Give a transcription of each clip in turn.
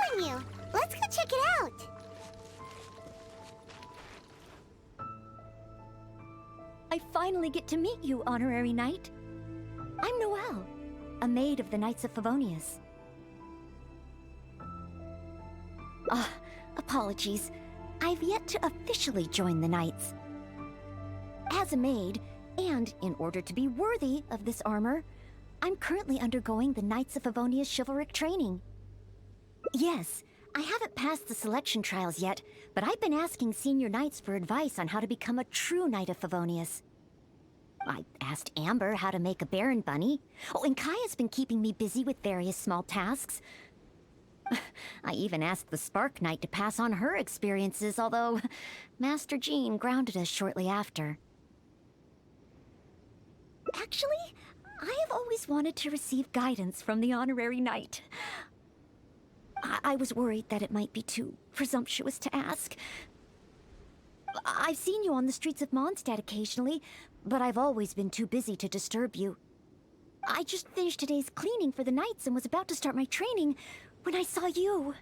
calling you. Let's go check it out. I finally get to meet you, Honorary Knight. I'm Noelle, a maid of the Knights of Favonius. Apologies. I've yet to officially join the Knights. As a maid, and in order to be worthy of this armor, I'm currently undergoing the Knights of Favonius chivalric training. Yes, I haven't passed the selection trials yet, but I've been asking senior knights for advice on how to become a true Knight of Favonius. I asked Amber how to make a Baron Bunny. Oh, and Kaya's been keeping me busy with various small tasks. I even asked the Spark Knight to pass on her experiences, although Master Jean grounded us shortly after. Actually, I have always wanted to receive guidance from the Honorary Knight. I was worried that it might be too presumptuous to ask. I've seen you on the streets of Mondstadt occasionally, but I've always been too busy to disturb you. I just finished today's cleaning for the Knights and was about to start my training when I saw you.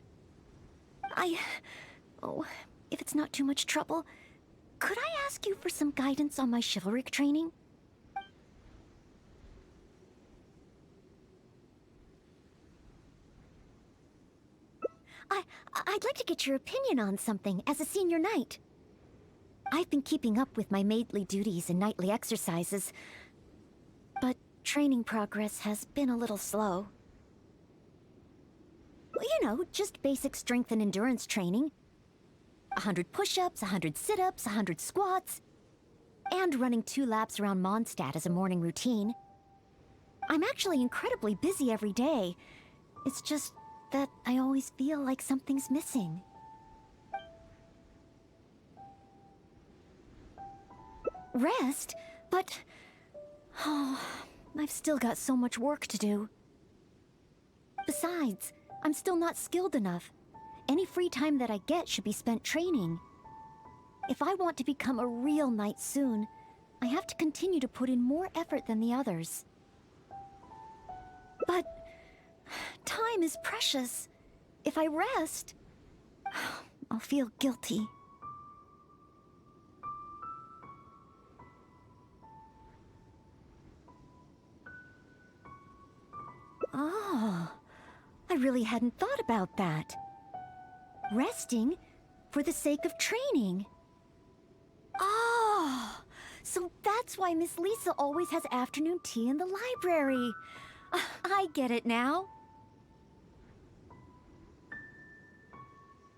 Oh, if it's not too much trouble, could I ask you for some guidance on my chivalric training? I'd like to get your opinion on something as a senior knight. I've been keeping up with my maidly duties and nightly exercises, but training progress has been a little slow. You know, just basic strength and endurance training. 100 push-ups, 100 sit-ups, 100 squats, and running 2 laps around Mondstadt as a morning routine. I'm actually incredibly busy every day. It's just that I always feel like something's missing. Rest? But... oh, I've still got so much work to do. Besides, I'm still not skilled enough. Any free time that I get should be spent training. If I want to become a real knight soon, I have to continue to put in more effort than the others. But time is precious. If I rest, I'll feel guilty. Oh, I really hadn't thought about that. Resting for the sake of training. Oh, so that's why Miss Lisa always has afternoon tea in the library. I get it now.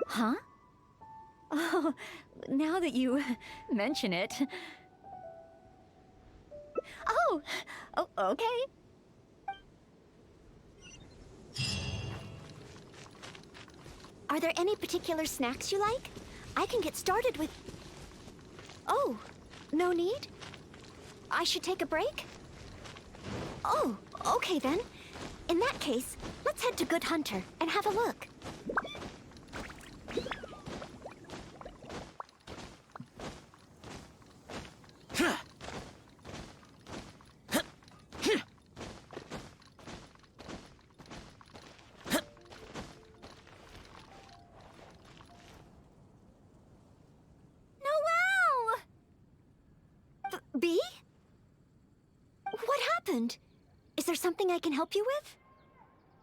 Huh? Oh, now that you mention it. Oh, okay. Are there any particular snacks you like? I can get started with... Oh, no need? I should take a break? Oh, okay then. In that case, let's head to Good Hunter and have a look. Bee? What happened? Is there something I can help you with?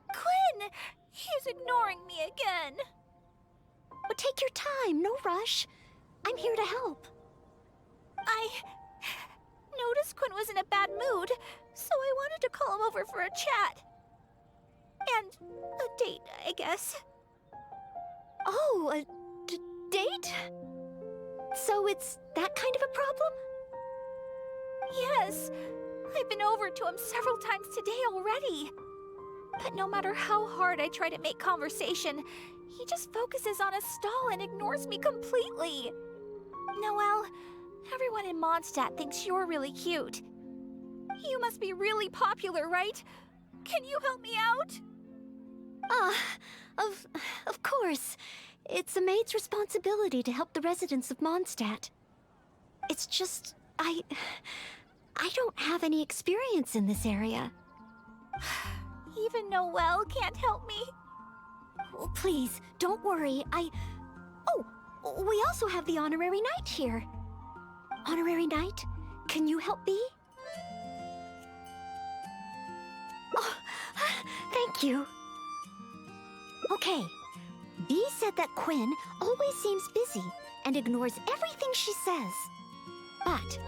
Quinn! He's ignoring me again. Well, take your time, no rush. I'm here to help. I noticed Quinn was in a bad mood, so I wanted to call him over for a chat. And a date, I guess. Oh, a date? So it's that kind of a problem? Yes, I've been over to him several times today already. But no matter how hard I try to make conversation, he just focuses on his stall and ignores me completely. Noelle, everyone in Mondstadt thinks you're really cute. You must be really popular, right? Can you help me out? Of course. It's a maid's responsibility to help the residents of Mondstadt. It's just, I don't have any experience in this area. Even Noelle can't help me? Oh, Please, don't worry. Oh, we also have the Honorary Knight here. Honorary Knight, can you help Bee? Oh, thank you. Okay. Bee said that Quinn always seems busy and ignores everything she says. But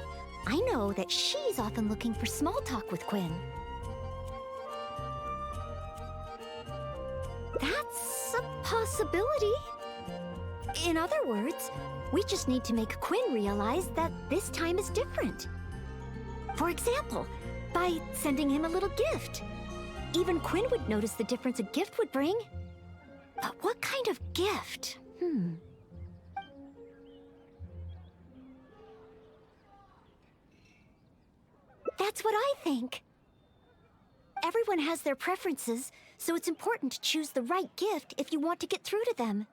I know that she's often looking for small talk with Quinn. That's a possibility. In other words, we just need to make Quinn realize that this time is different. For example, by sending him a little gift. Even Quinn would notice the difference a gift would bring. But what kind of gift? That's what I think. Everyone has their preferences, so it's important to choose the right gift if you want to get through to them.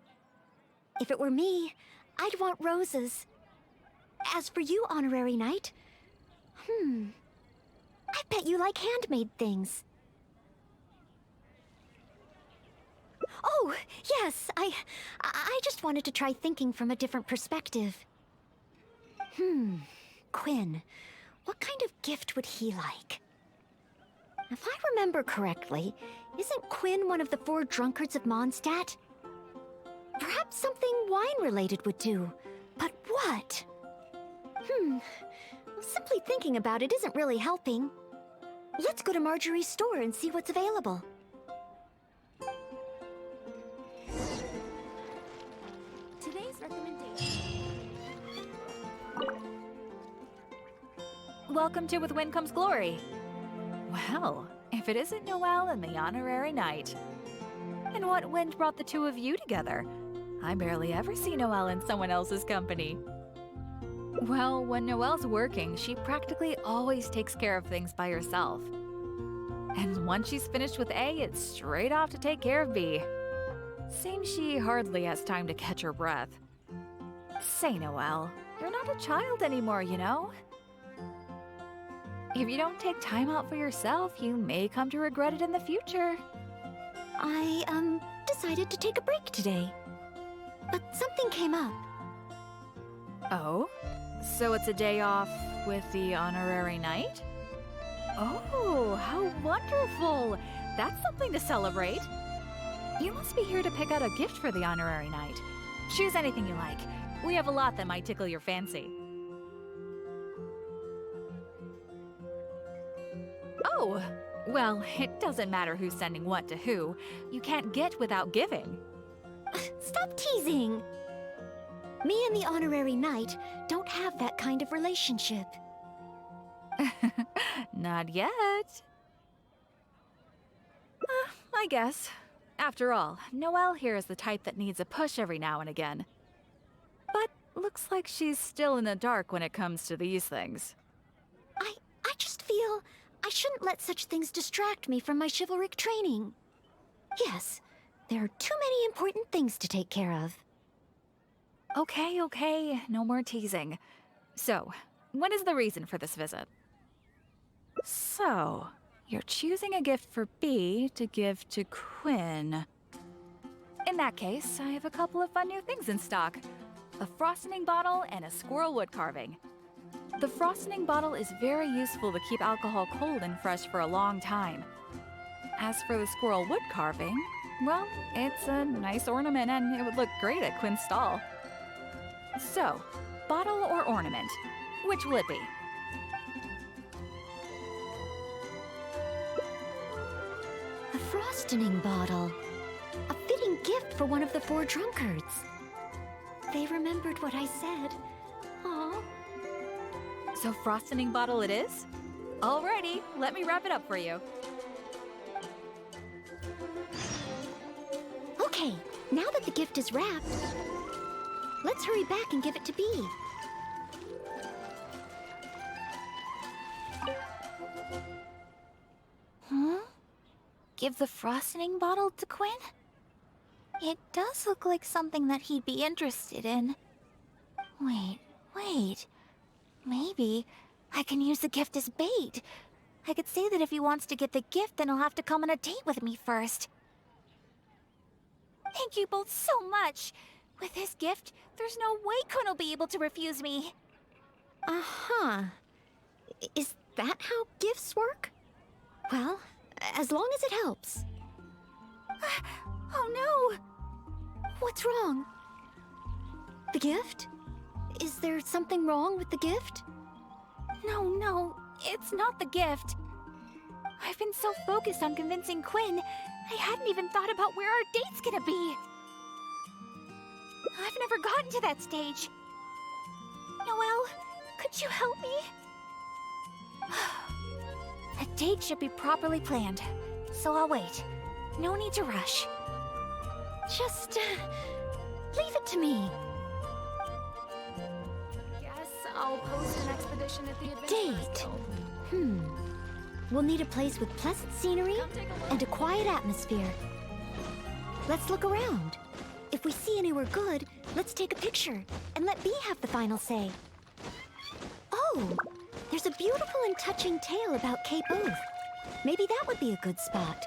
If it were me, I'd want roses. As for you, Honorary Knight, I bet you like handmade things. Oh, yes, I just wanted to try thinking from a different perspective. Quinn, what kind of gift would he like? If I remember correctly, isn't Quinn one of the 4 drunkards of Mondstadt? Perhaps something wine-related would do. But what? Simply thinking about it isn't really helping. Let's go to Marjorie's store and see what's available. Today's recommendation. Welcome to With Wind Comes Glory. Well, if it isn't Noelle and the Honorary Knight. And what wind brought the two of you together? I barely ever see Noelle in someone else's company. Well, when Noelle's working, she practically always takes care of things by herself. And once she's finished with A, it's straight off to take care of B. Seems she hardly has time to catch her breath. Say, Noelle, you're not a child anymore, you know? If you don't take time out for yourself, you may come to regret it in the future. I, decided to take a break today. But something came up. Oh? So it's a day off with the Honorary Knight? Oh, how wonderful! That's something to celebrate. You must be here to pick out a gift for the Honorary Knight. Choose anything you like. We have a lot that might tickle your fancy. Oh, well, it doesn't matter who's sending what to who. You can't get without giving. Stop teasing! Me and the Honorary Knight don't have that kind of relationship. Not yet. I guess. After all, Noelle here is the type that needs a push every now and again. But looks like she's still in the dark when it comes to these things. I just feel I shouldn't let such things distract me from my chivalric training. Yes, there are too many important things to take care of. Okay, no more teasing. So, what is the reason for this visit? So, you're choosing a gift for B to give to Quinn. In that case, I have a couple of fun new things in stock. A frosting bottle and a squirrel wood carving. The frosting bottle is very useful to keep alcohol cold and fresh for a long time. As for the squirrel wood carving, well, it's a nice ornament and it would look great at Quinn's stall. So, bottle or ornament, which will it be? A frosting bottle. A fitting gift for one of the 4 drunkards. They remembered what I said. Aw. So frosting bottle it is? Alrighty, let me wrap it up for you. Okay, now that the gift is wrapped, let's hurry back and give it to Bee. Give the frosting bottle to Quinn? It does look like something that he'd be interested in. Wait. Maybe I can use the gift as bait. I could say that if he wants to get the gift, then he'll have to come on a date with me first. Hey Thank you both so much. With this gift, there's no way Kun will be able to refuse me. Uh-huh. Is that how gifts work? Well, as long as it helps. Oh no! What's wrong? The gift? Is there something wrong with the gift? No, it's not the gift. I've been so focused on convincing Quinn, I hadn't even thought about where our date's gonna be. I've never gotten to that stage. Noelle, could you help me? A date should be properly planned, so I'll wait. No need to rush. Just, leave it to me. Guess I'll post an expedition at the Adventurers Date. Guild. We'll need a place with pleasant scenery Come take a look. and a quiet atmosphere. Let's look around. If we see anywhere good, let's take a picture and let Bee have the final say. Oh, there's a beautiful and touching tale about Cape Oath. Maybe that would be a good spot.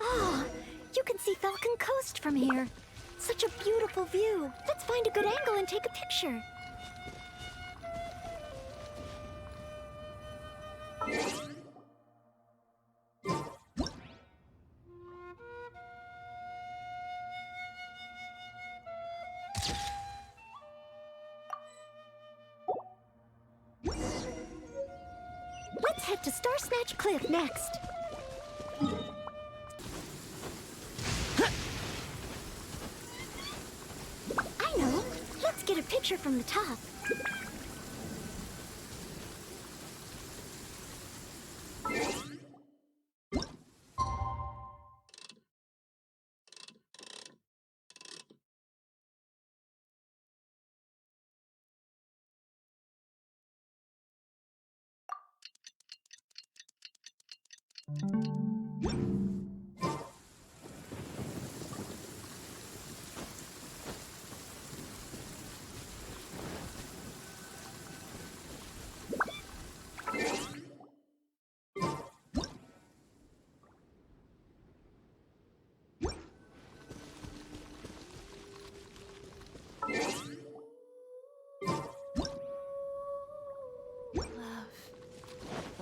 Oh, you can see Falcon Coast from here. Such a beautiful view. Let's find a good angle and take a picture. Let's head to Star Snatch Cliff next. I know. Let's get a picture from the top.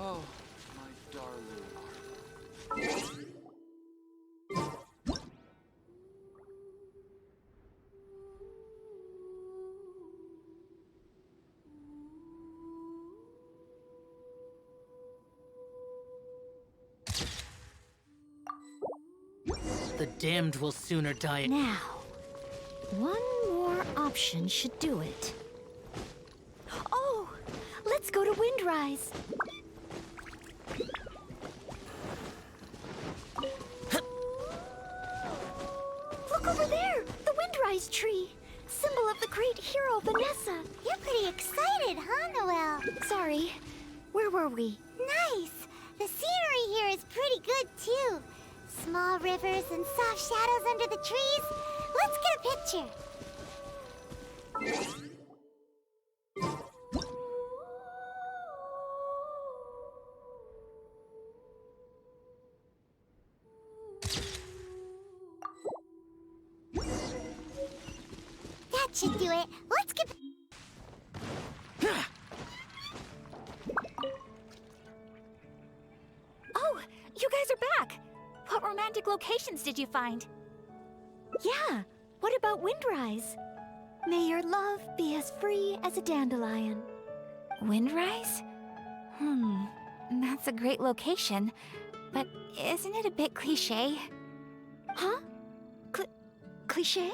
Oh, my darling Arlo. The damned will sooner die. Now, one more option should do it. Oh, let's go to Windrise. Look over there, the Windrise tree, symbol of the great hero Vanessa. You're pretty excited, huh, Noelle? Sorry, where were we? Nice! The scenery here is pretty good, too. Small rivers and soft shadows under the trees. Let's get a picture. That should do it. Let's get... Oh, you guys are back! What romantic locations did you find? Yeah, what about Windrise? May your love be as free as a dandelion. Windrise? That's a great location. But isn't it a bit cliché? Huh? Cliché?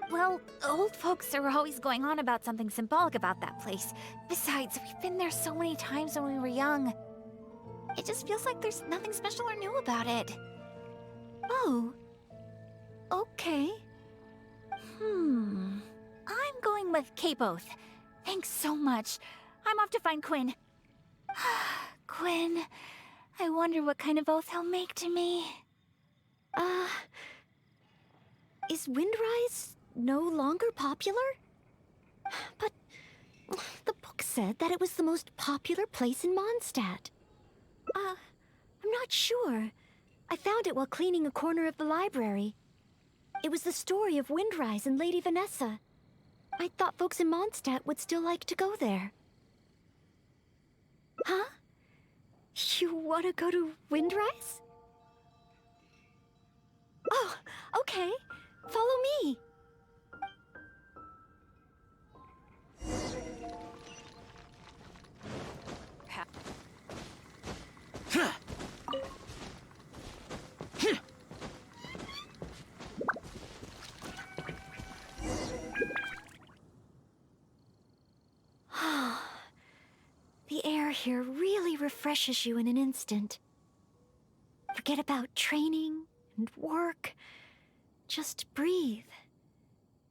Well, old folks are always going on about something symbolic about that place. Besides, we've been there so many times when we were young. It just feels like there's nothing special or new about it. Oh. Okay. I'm going with Cape Oath. Thanks so much. I'm off to find Quinn. Quinn, I wonder what kind of oath he'll make to me. Is Windrise no longer popular? But The book said that it was the most popular place in Mondstadt. I'm not sure. I found it while cleaning a corner of the library. It was the story of Windrise and Lady Vanessa. I thought folks in Mondstadt would still like to go there. Huh? You want to go to Windrise? Oh, okay. Follow me. The air here really refreshes you in an instant. Forget about training and work. Just breathe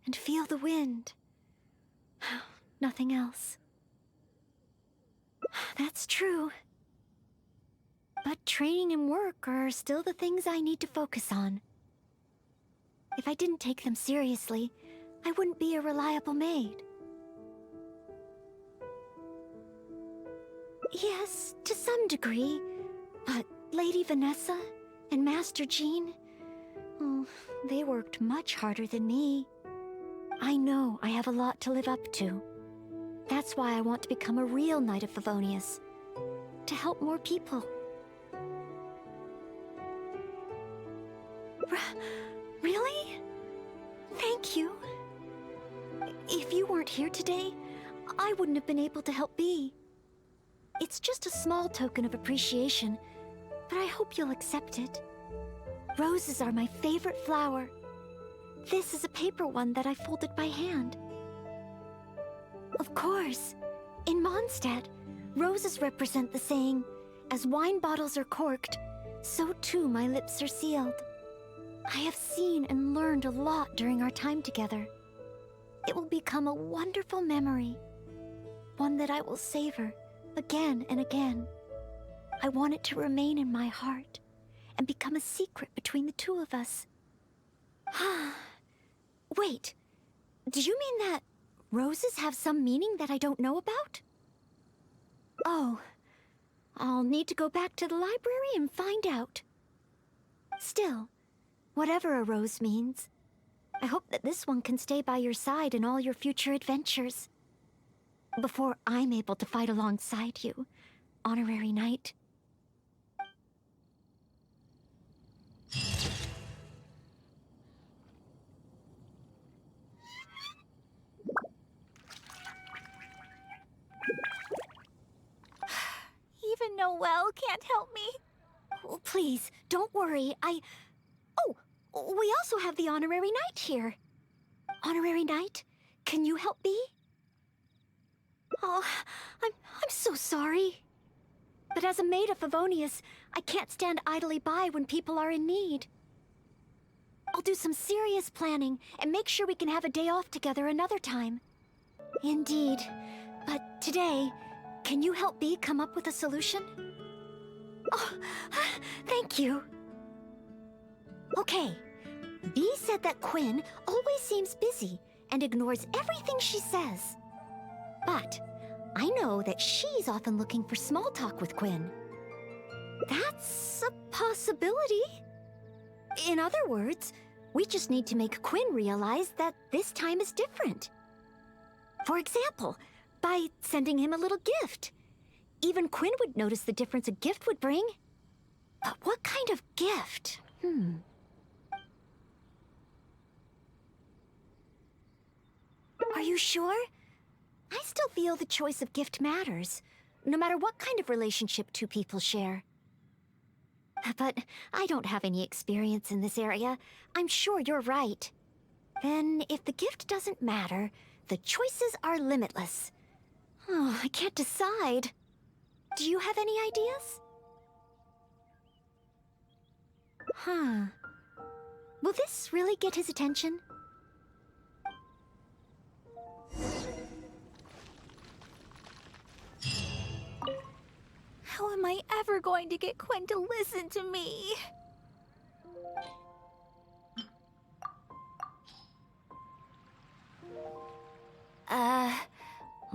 and feel the wind. Nothing else. That's true. But training and work are still the things I need to focus on. If I didn't take them seriously, I wouldn't be a reliable maid. Yes, to some degree. But Lady Vanessa and Master Jean, they worked much harder than me. I know I have a lot to live up to. That's why I want to become a real Knight of Favonius. To help more people. Really? Thank you. If you weren't here today, I wouldn't have been able to help Bea. It's just a small token of appreciation, but I hope you'll accept it. Roses are my favorite flower. This is a paper one that I folded by hand. Of course, in Mondstadt, roses represent the saying, "As wine bottles are corked, so too my lips are sealed." I have seen and learned a lot during our time together. It will become a wonderful memory, one that I will savor again and again. I want it to remain in my heart and become a secret between the two of us. Wait, do you mean that roses have some meaning that I don't know about? Oh, I'll need to go back to the library and find out. Still, whatever a rose means, I hope that this one can stay by your side in all your future adventures. Before I'm able to fight alongside you, Honorary Knight. Even Noelle can't help me. Oh, please, don't worry. Oh, we also have the Honorary Knight here. Honorary Knight, can you help me? Oh, I'm so sorry. But as a maid of Favonius, I can't stand idly by when people are in need. I'll do some serious planning and make sure we can have a day off together another time. Indeed. But today, can you help Bea come up with a solution? Oh, thank you. Okay. Bea said that Quinn always seems busy and ignores everything she says. But I know that she's often looking for small talk with Quinn. That's a possibility. In other words, we just need to make Quinn realize that this time is different. For example, by sending him a little gift. Even Quinn would notice the difference a gift would bring. But what kind of gift? Are you sure? I still feel the choice of gift matters, no matter what kind of relationship two people share. But I don't have any experience in this area. I'm sure you're right. Then, if the gift doesn't matter, the choices are limitless. Oh, I can't decide. Do you have any ideas? Will this really get his attention? How am I ever going to get Quinn to listen to me?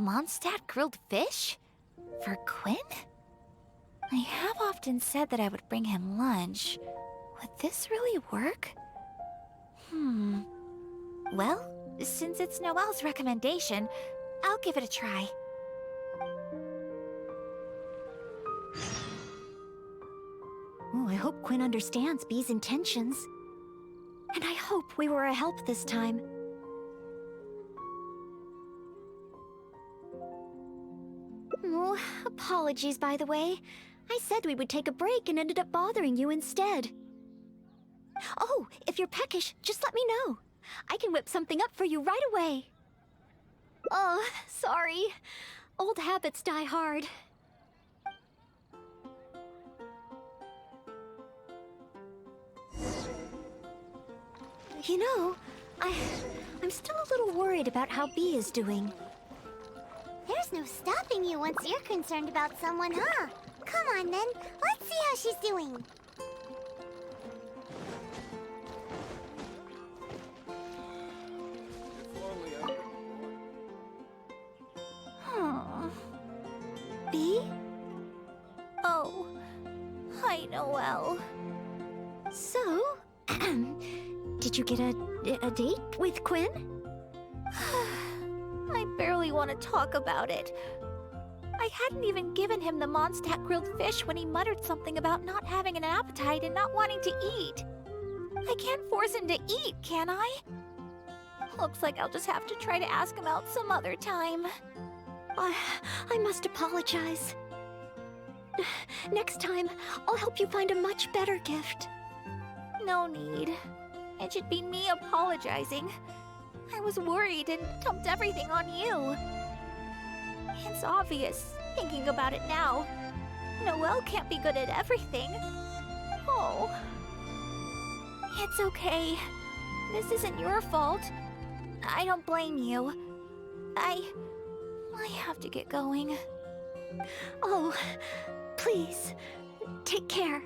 Mondstadt grilled fish? For Quinn? I have often said that I would bring him lunch. Would this really work? Well, since it's Noelle's recommendation, I'll give it a try. Oh, I hope Quinn understands Bee's intentions. And I hope we were a help this time. Oh, apologies, by the way. I said we would take a break and ended up bothering you instead. Oh, if you're peckish, just let me know. I can whip something up for you right away. Oh, sorry. Old habits die hard. You know, I'm still a little worried about how Bee is doing. There's no stopping you once you're concerned about someone, huh? Come on, then. Let's see how she's doing. Bee? Oh, hi, Noelle. So, did you get a date with Quinn? I barely want to talk about it. I hadn't even given him the Mondstadt grilled fish when he muttered something about not having an appetite and not wanting to eat. I can't force him to eat, can I? Looks like I'll just have to try to ask him out some other time. I must apologize. Next time, I'll help you find a much better gift. No need. It should be me apologizing. I was worried and dumped everything on you. It's obvious, thinking about it now. Noelle can't be good at everything. Oh. It's okay. This isn't your fault. I don't blame you. I have to get going. Oh, please, take care.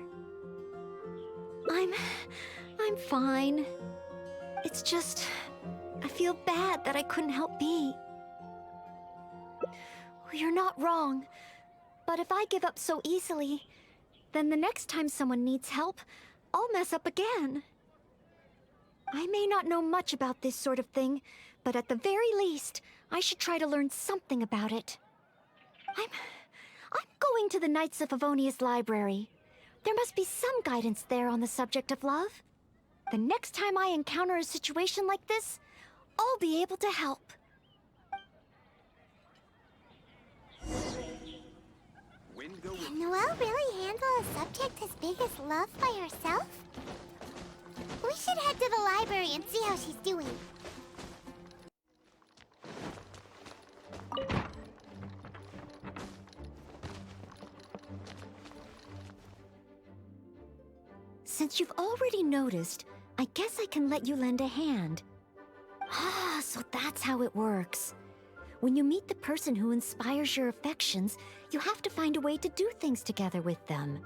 I'm fine. It's just, I feel bad that I couldn't help Bee. You're not wrong, but if I give up so easily, then the next time someone needs help, I'll mess up again. I may not know much about this sort of thing, but at the very least, I should try to learn something about it. I'm going to the Knights of Favonia's library. There must be some guidance there on the subject of love. The next time I encounter a situation like this, I'll be able to help. Can Noelle really handle a subject as big as love by herself? We should head to the library and see how she's doing. Since you've already noticed, I guess I can let you lend a hand. Ah, so that's how it works. When you meet the person who inspires your affections, you have to find a way to do things together with them.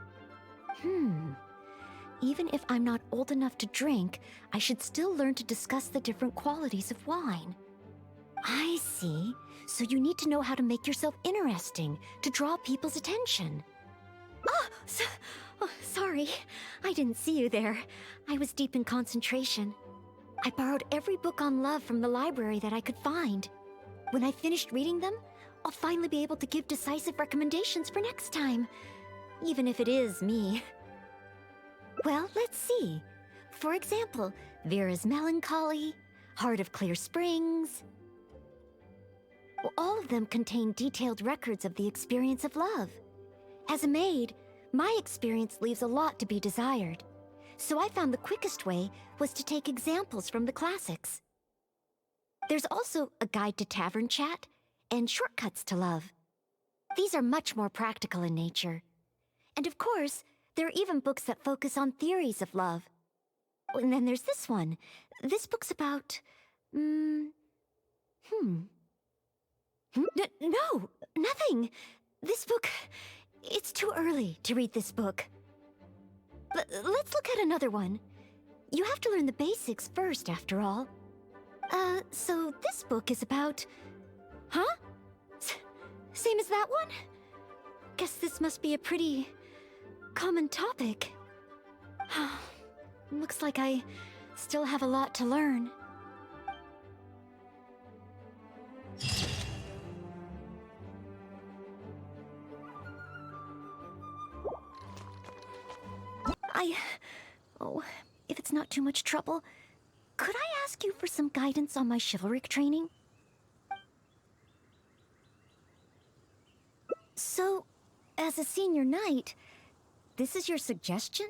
Even if I'm not old enough to drink, I should still learn to discuss the different qualities of wine. I see. So you need to know how to make yourself interesting, to draw people's attention. Sorry. I didn't see you there. I was deep in concentration. I borrowed every book on love from the library that I could find. When I finished reading them, I'll finally be able to give decisive recommendations for next time. Even if it is me. Well, let's see. For example, Vera's Melancholy, Heart of Clear Springs. Well, all of them contain detailed records of the experience of love. As a maid, my experience leaves a lot to be desired. So I found the quickest way was to take examples from the classics. There's also a guide to tavern chat and shortcuts to love. These are much more practical in nature. And of course, there are even books that focus on theories of love. And then there's this one. This book's about... No, nothing. This book... It's too early to read this book. Let's look at another one. You have to learn the basics first, after all. So this book is about... Huh? Same as that one? Guess this must be a pretty common topic. Looks like I still have a lot to learn. Oh, if it's not too much trouble, could I ask you for some guidance on my chivalric training? So, as a senior knight, this is your suggestion?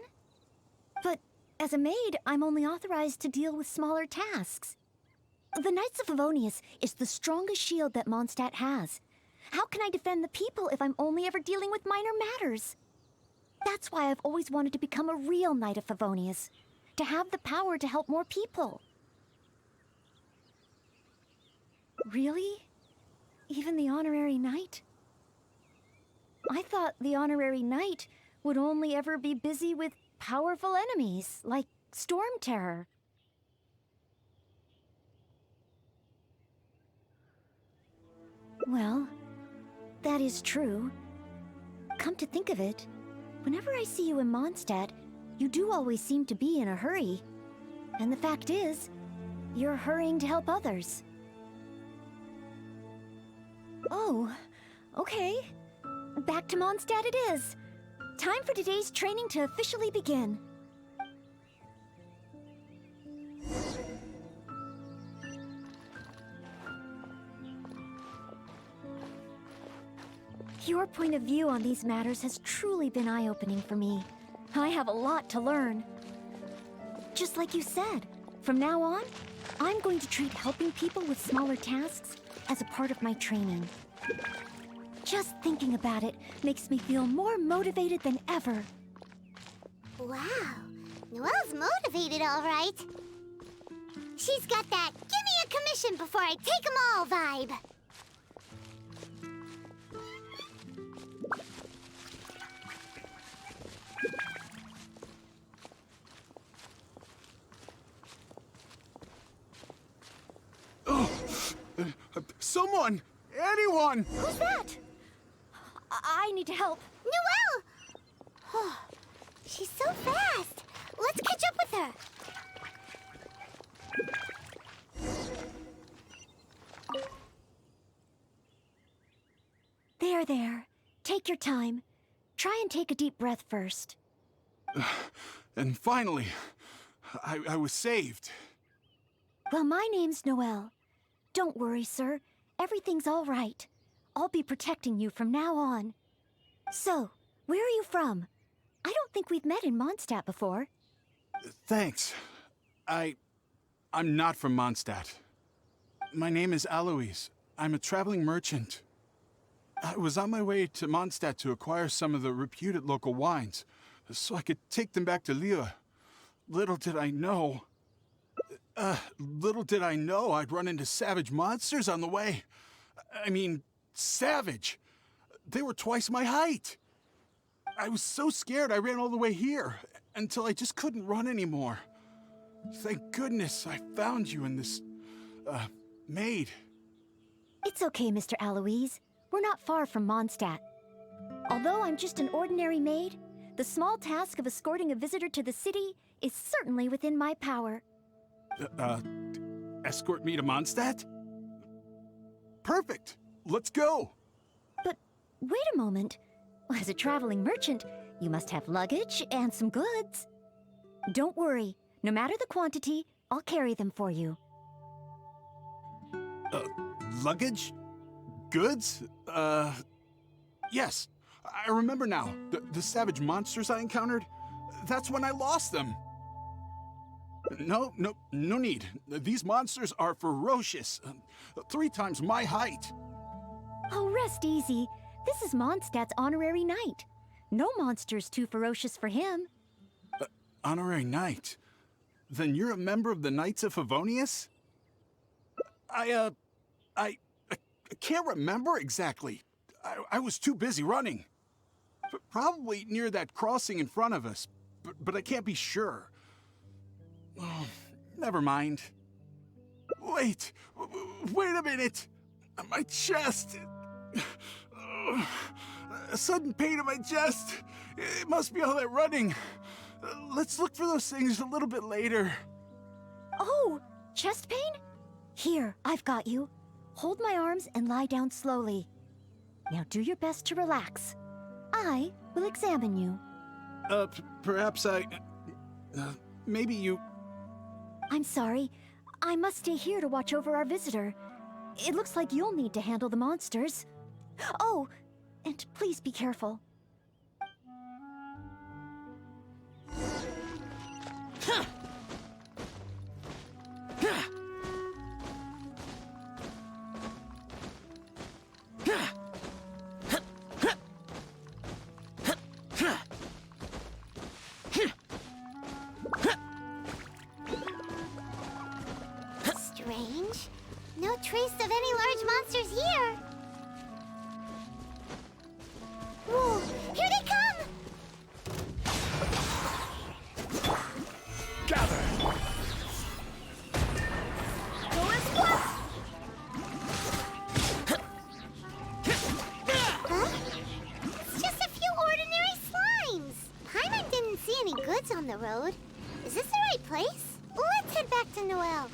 But as a maid, I'm only authorized to deal with smaller tasks. The Knights of Favonius is the strongest shield that Mondstadt has. How can I defend the people if I'm only ever dealing with minor matters? That's why I've always wanted to become a real Knight of Favonius, to have the power to help more people. Really? Even the Honorary Knight? I thought the Honorary Knight would only ever be busy with powerful enemies, like Storm Terror. Well, that is true. Come to think of it, whenever I see you in Mondstadt, you do always seem to be in a hurry. And the fact is, you're hurrying to help others. Oh, okay. Back to Mondstadt it is. Time for today's training to officially begin. Your point of view on these matters has truly been eye-opening for me. I have a lot to learn. Just like you said, from now on, I'm going to treat helping people with smaller tasks as a part of my training. Just thinking about it makes me feel more motivated than ever. Wow, Noelle's motivated, all right. She's got that "give me a commission before I take 'em all" vibe. Someone! Anyone! Who's that? I need to help. Noelle! Oh, she's so fast. Let's catch up with her. There. Take your time. Try and take a deep breath first. And finally, I was saved. Well, my name's Noelle. Don't worry, sir. Everything's all right. I'll be protecting you from now on. So, where are you from? I don't think we've met in Mondstadt before. Thanks. I'm not from Mondstadt. My name is Alois. I'm a traveling merchant. I was on my way to Mondstadt to acquire some of the reputed local wines, so I could take them back to Lille. Little did I know I'd run into savage monsters on the way. I mean, savage. They were twice my height. I was so scared I ran all the way here, until I just couldn't run anymore. Thank goodness I found you in this, maid. It's okay, Mr. Alois. We're not far from Mondstadt. Although I'm just an ordinary maid, the small task of escorting a visitor to the city is certainly within my power. Escort me to Mondstadt? Perfect. Let's go. But wait a moment. As a traveling merchant, you must have luggage and some goods. Don't worry. No matter the quantity, I'll carry them for you. Luggage? Goods? Yes. I remember now. The savage monsters I encountered? That's when I lost them. No need. These monsters are ferocious. 3 times my height. Oh, rest easy. This is Mondstadt's honorary knight. No monster's too ferocious for him. Honorary knight? Then you're a member of the Knights of Favonius? I can't remember exactly. I was too busy running. Probably near that crossing in front of us, but I can't be sure. Oh, never mind. Wait a minute! My chest! A sudden pain in my chest. It must be all that running. Let's look for those things a little bit later. Oh, chest pain? Here, I've got you. Hold my arms and lie down slowly. Now do your best to relax. I will examine you. Perhaps maybe you... I'm sorry. I must stay here to watch over our visitor. It looks like you'll need to handle the monsters. Oh, and please be careful. Strange. No trace of any large monsters here. Whoa, here they come! Gather! Huh? It's just a few ordinary slimes. Paimon didn't see any goods on the road. Is this the right place? Let's head back to Noelle.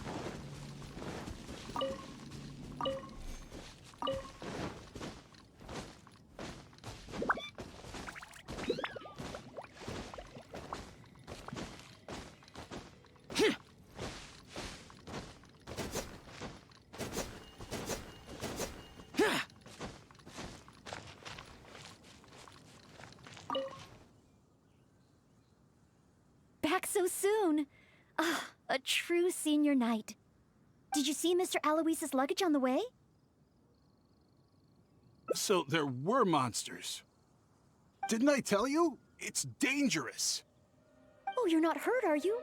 Back so soon. Ah, a true senior night. Did you see Mr. Aloyse's luggage on the way? So there were monsters. Didn't I tell you? It's dangerous. Oh, you're not hurt, are you?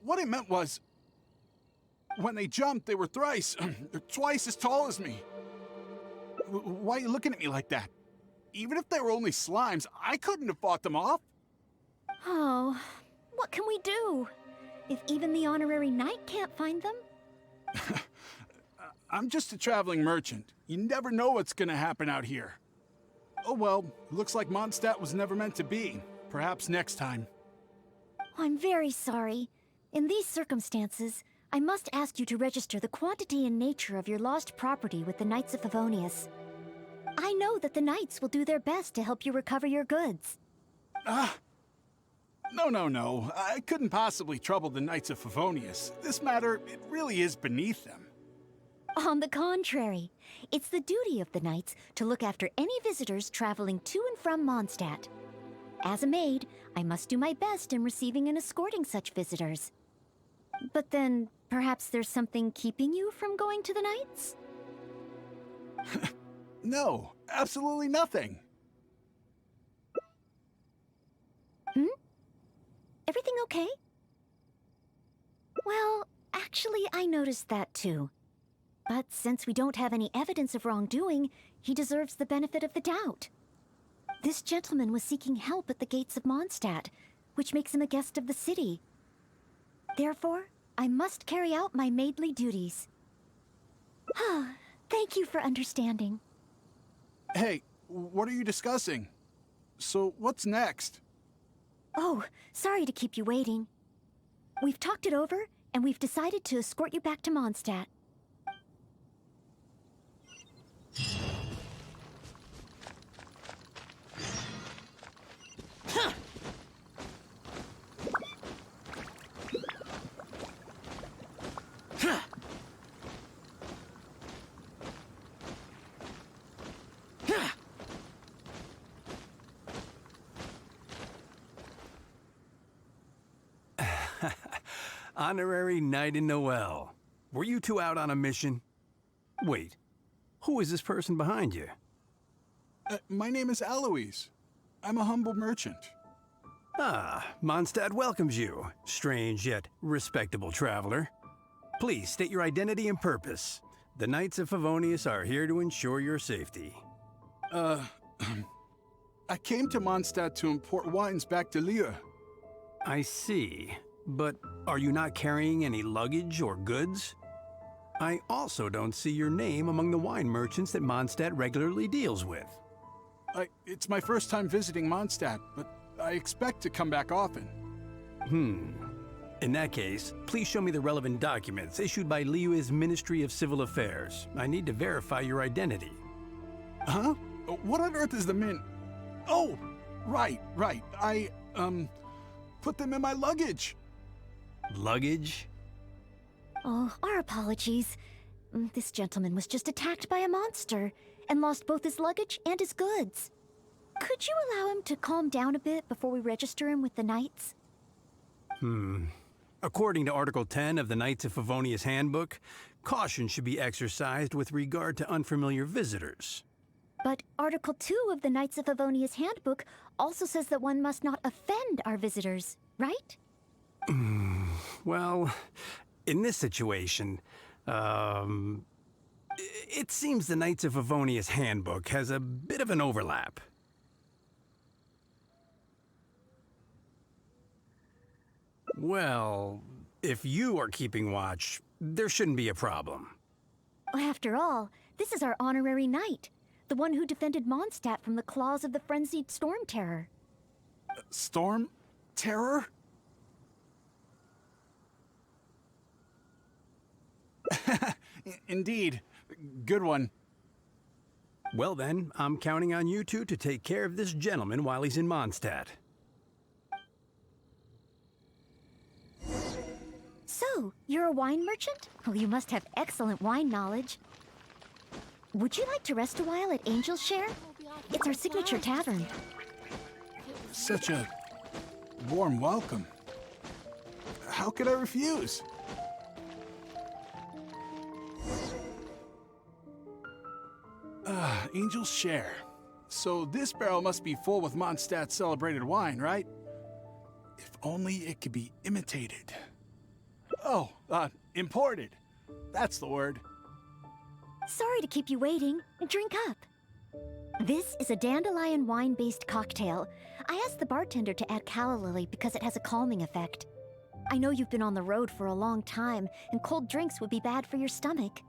What I meant was, when they jumped, they were twice as tall as me. Why are you looking at me like that? Even if they were only slimes, I couldn't have fought them off. Oh, what can we do? If even the honorary knight can't find them? I'm just a traveling merchant. You never know what's gonna happen out here. Oh well, looks like Mondstadt was never meant to be. Perhaps next time. I'm very sorry. In these circumstances, I must ask you to register the quantity and nature of your lost property with the Knights of Favonius. I know that the Knights will do their best to help you recover your goods. No. I couldn't possibly trouble the Knights of Favonius. This matter, it really is beneath them. On the contrary, it's the duty of the Knights to look after any visitors traveling to and from Mondstadt. As a maid, I must do my best in receiving and escorting such visitors. But then, perhaps there's something keeping you from going to the Knights? No, absolutely nothing. Everything okay? Well, actually, I noticed that too. But since we don't have any evidence of wrongdoing, he deserves the benefit of the doubt. This gentleman was seeking help at the gates of Mondstadt, which makes him a guest of the city. Therefore, I must carry out my maidly duties. Thank you for understanding. Hey, what are you discussing? So, what's next? Oh, sorry to keep you waiting. We've talked it over, and we've decided to escort you back to Mondstadt. Honorary Knight in Noelle. Were you two out on a mission? Wait, who is this person behind you? My name is Aloys. I'm a humble merchant. Ah, Mondstadt welcomes you, strange yet respectable traveler. Please state your identity and purpose. The Knights of Favonius are here to ensure your safety. I came to Mondstadt to import wines back to Lille. I see. But are you not carrying any luggage or goods? I also don't see your name among the wine merchants that Mondstadt regularly deals with. It's my first time visiting Mondstadt, but I expect to come back often. In that case, please show me the relevant documents issued by Liyue's Ministry of Civil Affairs. I need to verify your identity. Huh? What on earth is the min... Oh! Right. I, put them in my luggage. Luggage? Oh, our apologies. This gentleman was just attacked by a monster and lost both his luggage and his goods. Could you allow him to calm down a bit before we register him with the Knights? According to Article 10 of the Knights of Favonius Handbook, caution should be exercised with regard to unfamiliar visitors. But Article 2 of the Knights of Favonius Handbook also says that one must not offend our visitors, right? Well, in this situation, it seems the Knights of Favonius Handbook has a bit of an overlap. Well, if you are keeping watch, there shouldn't be a problem. After all, this is our honorary knight, the one who defended Mondstadt from the claws of the frenzied Storm Terror. Storm? Terror? Indeed. Good one. Well then, I'm counting on you two to take care of this gentleman while he's in Mondstadt. So, you're a wine merchant? Well, you must have excellent wine knowledge. Would you like to rest a while at Angel's Share? It's our signature tavern. Such a warm welcome. How could I refuse? Angel's Share. So this barrel must be full with Mondstadt's celebrated wine, right? If only it could be imitated. Oh, imported. That's the word. Sorry to keep you waiting. Drink up. This is a dandelion wine-based cocktail. I asked the bartender to add calla lily because it has a calming effect. I know you've been on the road for a long time, and cold drinks would be bad for your stomach.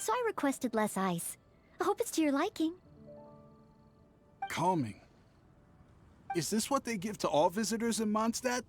So I requested less ice. I hope it's to your liking. Calming. Is this what they give to all visitors in Mondstadt?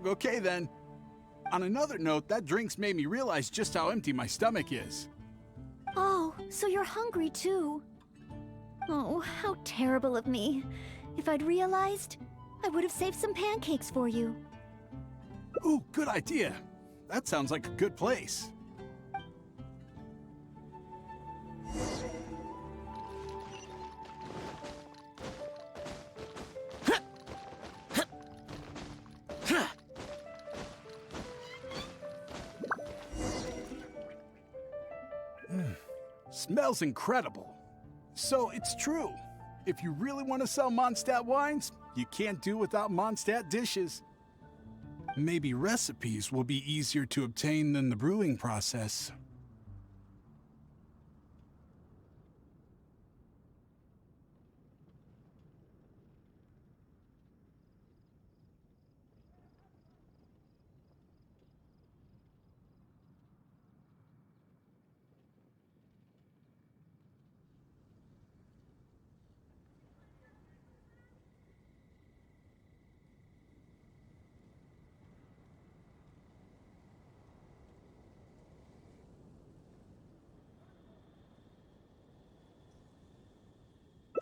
Okay then. On another note, that drink's made me realize just how empty my stomach is. Oh, so you're hungry too. Oh, how terrible of me. If I'd realized, I would have saved some pancakes for you. Ooh, good idea. That sounds like a good place. Smells incredible. So it's true. If you really want to sell Mondstadt wines, you can't do without Mondstadt dishes. Maybe recipes will be easier to obtain than the brewing process.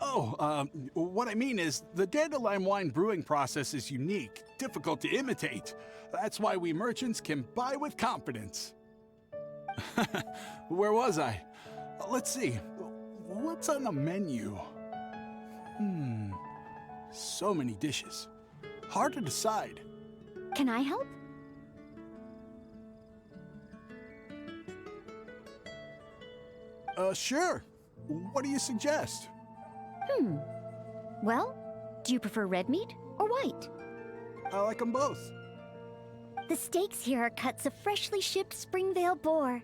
Oh, what I mean is, the dandelion wine brewing process is unique, difficult to imitate. That's why we merchants can buy with confidence. Where was I? Let's see. What's on the menu? So many dishes. Hard to decide. Can I help? Sure. What do you suggest? Well, do you prefer red meat or white? I like them both. The steaks here are cuts of freshly shipped Springvale boar.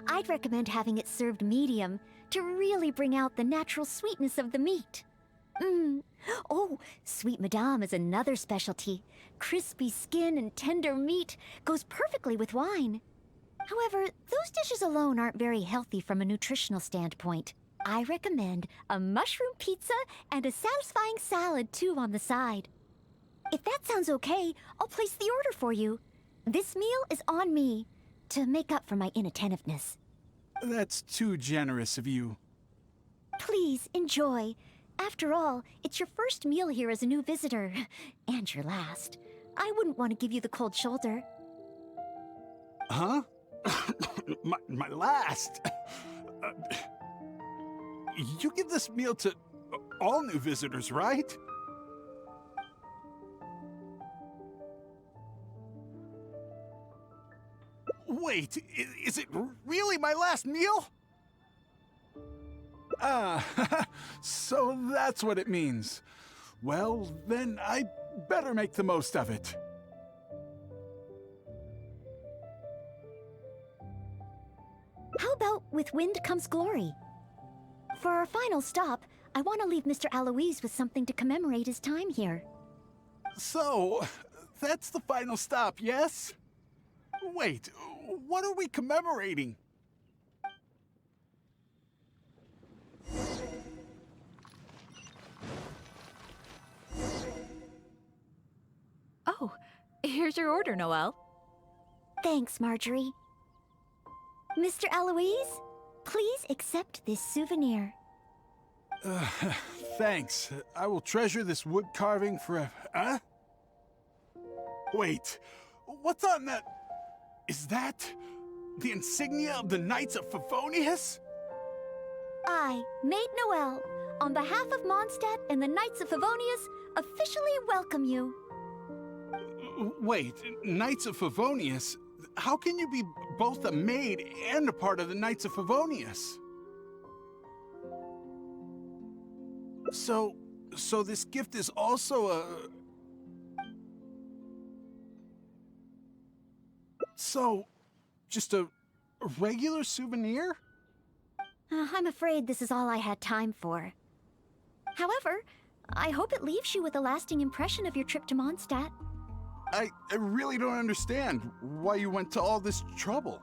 I'd recommend having it served medium to really bring out the natural sweetness of the meat. Oh, Sweet Madame is another specialty. Crispy skin and tender meat goes perfectly with wine. However, those dishes alone aren't very healthy from a nutritional standpoint. I recommend a mushroom pizza and a satisfying salad too on the side. If that sounds okay, I'll place the order for you. This meal is on me to make up for my inattentiveness. That's too generous of you. Please enjoy. After all, it's your first meal here as a new visitor, and your last. I wouldn't want to give you the cold shoulder. Huh? my last? You give this meal to all new visitors, right? Wait, is it really my last meal? So that's what it means. Well, then I better make the most of it. How about with wind comes glory? For our final stop, I want to leave Mr. Aloise with something to commemorate his time here. So, that's the final stop, yes? Wait, what are we commemorating? Oh, here's your order, Noelle. Thanks, Marjorie. Mr. Aloise, please accept this souvenir. Thanks. I will treasure this wood carving forever. Huh? Wait, what's on that? Is that the insignia of the Knights of Favonius? I, Maid Noelle, on behalf of Mondstadt and the Knights of Favonius, officially welcome you. Wait, Knights of Favonius? How can you be both a maid and a part of the Knights of Favonius? So this gift is also a... So, just a regular souvenir? I'm afraid this is all I had time for. However, I hope it leaves you with a lasting impression of your trip to Mondstadt. I really don't understand why you went to all this trouble.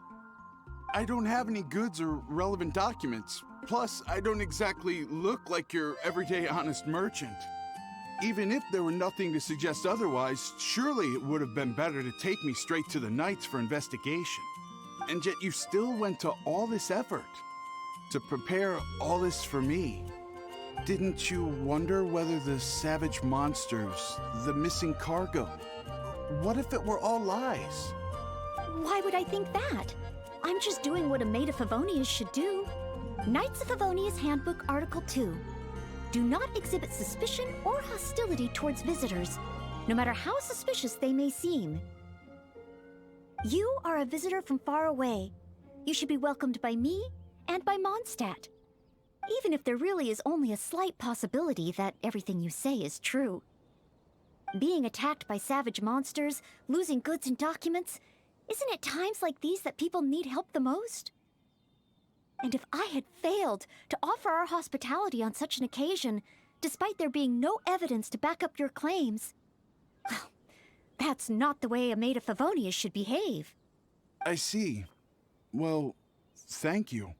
I don't have any goods or relevant documents. Plus, I don't exactly look like your everyday honest merchant. Even if there were nothing to suggest otherwise, surely it would have been better to take me straight to the Knights for investigation. And yet you still went to all this effort to prepare all this for me. Didn't you wonder whether the savage monsters, the missing cargo, what if it were all lies? Why would I think that? I'm just doing what a Maid of Favonius should do. Knights of Favonius Handbook Article 2. Do not exhibit suspicion or hostility towards visitors, no matter how suspicious they may seem. You are a visitor from far away. You should be welcomed by me and by Mondstadt, even if there really is only a slight possibility that everything you say is true. Being attacked by savage monsters, losing goods and documents, isn't it times like these that people need help the most? And if I had failed to offer our hospitality on such an occasion, despite there being no evidence to back up your claims, well, that's not the way a Maid of Favonius should behave. I see. Well, thank you.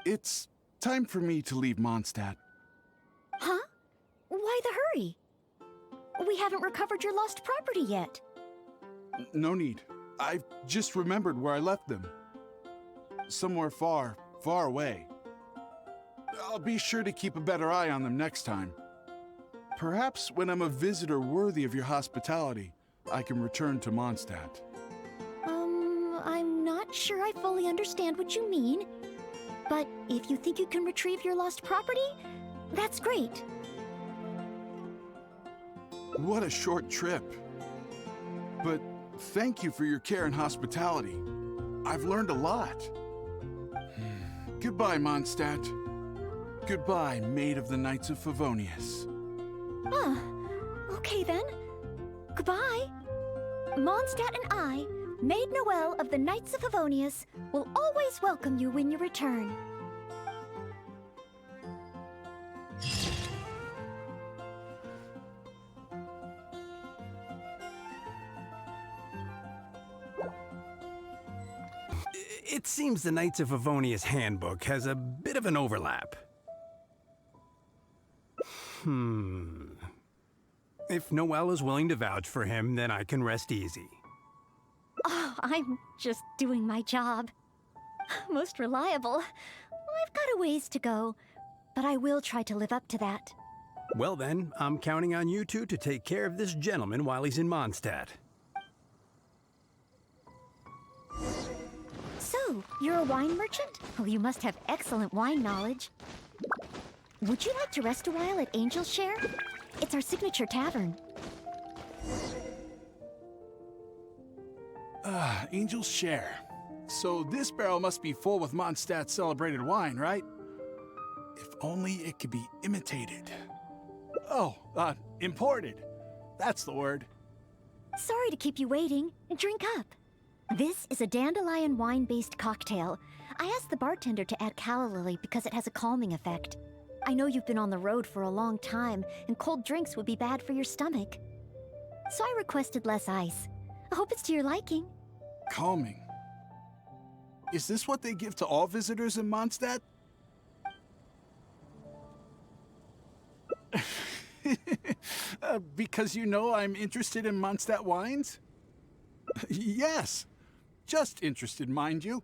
It's time for me to leave Mondstadt. Huh? Why the hurry? We haven't recovered your lost property yet. No need. I've just remembered where I left them. Somewhere far, far away. I'll be sure to keep a better eye on them next time. Perhaps when I'm a visitor worthy of your hospitality, I can return to Mondstadt. I'm not sure I fully understand what you mean. But if you think you can retrieve your lost property, that's great. What a short trip. But thank you for your care and hospitality. I've learned a lot. Goodbye, Mondstadt. Goodbye, Maid of the Knights of Favonius. Ah, okay then. Goodbye. Mondstadt and I, Maid Noelle of the Knights of Favonius, will always welcome you when you return. It seems the Knights of Favonius handbook has a bit of an overlap. If Noelle is willing to vouch for him, then I can rest easy. Oh, I'm just doing my job. Most reliable. I've got a ways to go, but I will try to live up to that. Well then, I'm counting on you two to take care of this gentleman while he's in Mondstadt. So, you're a wine merchant? Well, you must have excellent wine knowledge. Would you like to rest a while at Angel's Share? It's our signature tavern. Angel's Share. So this barrel must be full with Mondstadt's celebrated wine, right? If only it could be imitated. Oh, imported. That's the word. Sorry to keep you waiting. Drink up. This is a dandelion wine-based cocktail. I asked the bartender to add calla lily because it has a calming effect. I know you've been on the road for a long time, and cold drinks would be bad for your stomach. So I requested less ice. I hope it's to your liking. Calming. Is this what they give to all visitors in Mondstadt? Because you know I'm interested in Mondstadt wines? Yes. Just interested, mind you.